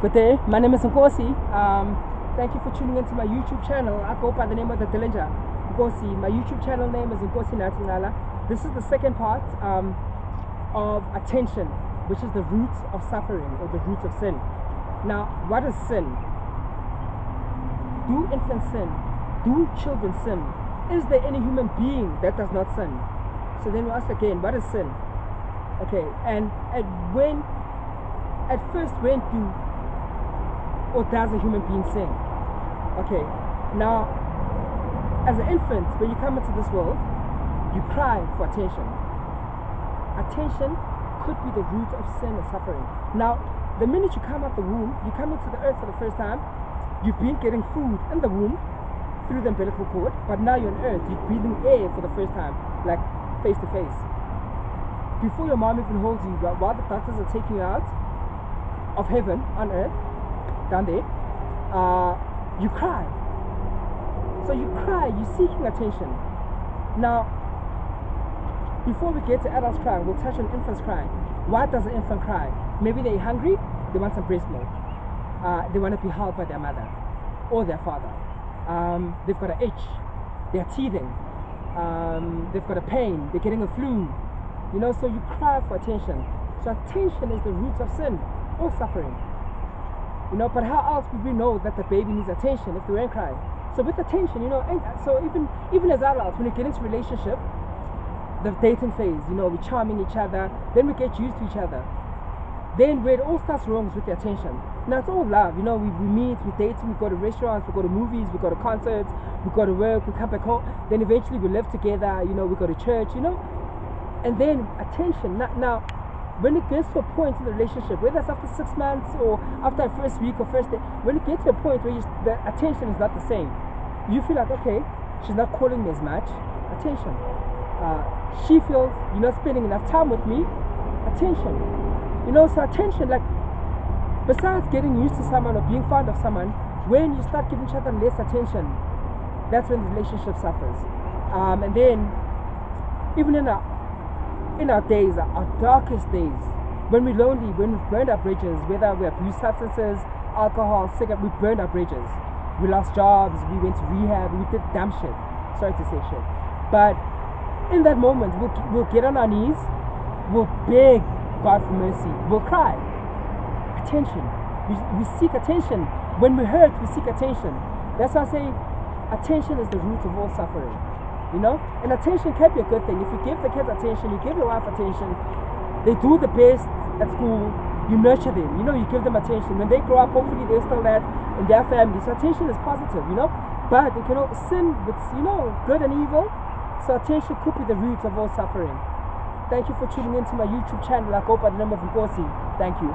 Good day, my name is Nkosi. Thank you for tuning into my YouTube channel. I go by the name of the Dillinger Nkosi. My YouTube channel name is Nkosi Natinala. This is the second part of attention, which is the root of suffering or the root of sin. Now, what is sin? Do infants sin? Do children sin? Is there any human being that does not sin? So then we ask again, what is sin? Okay, and at first when do or does a human being sin? Okay, now as an infant, when you come into this world, you cry for attention. Attention could be the root of sin and suffering. Now, the minute you come out the womb, you come into the earth for the first time, you've been getting food in the womb through the umbilical cord, but now you're on earth, you're breathing air for the first time, like face to face. Before your mom even holds you, while the doctors are taking you out of heaven on earth, down there, you cry. So you cry, you're seeking attention. Now, before we get to adults crying, we'll touch on infants crying. Why does an infant cry? Maybe they're hungry, they want some breast milk. They want to be held by their mother or their father. They've got an itch, they're teething, they've got a pain, they're getting a flu. You know, so you cry for attention. So attention is the root of sin or suffering. You know, but how else would we know that the baby needs attention if they weren't crying? So with attention, you know, and so even as adults, when we get into relationship, the dating phase, you know, we're charming each other, then we get used to each other. Then where it all starts wrong is with the attention. Now it's all love, you know, we meet, we date, we go to restaurants, we go to movies, we go to concerts, we go to work, we come back home, then eventually we live together, you know, we go to church, you know. And then attention, now when it gets to a point in the relationship, whether it's after 6 months or after a first week or first day, when it gets to a point where the attention is not the same, you feel like, okay, she's not calling me as much, attention. She feels you're not spending enough time with me, attention. You know, so attention, like, besides getting used to someone or being fond of someone, when you start giving each other less attention, that's when the relationship suffers. And then, even in our days, our darkest days, when we're lonely, when we've burned our bridges, whether we abuse substances, alcohol, cigarette, we burned our bridges. We lost jobs, we went to rehab, we did dumb shit. Sorry to say shit. But in that moment, we'll get on our knees, we'll beg God for mercy, we'll cry. Attention. We seek attention. When we hurt, we seek attention. That's why I say attention is the root of all suffering. You know, and attention can be a good thing. If you give the kids attention, you give your wife attention, they do the best at school, you nurture them, you know, you give them attention. When they grow up, hopefully they still that in their family. So attention is positive, you know, but it can sin with, you know, good and evil. So attention could be the root of all suffering. Thank you for tuning into my YouTube channel. I go by the name of Nkosi. Thank you.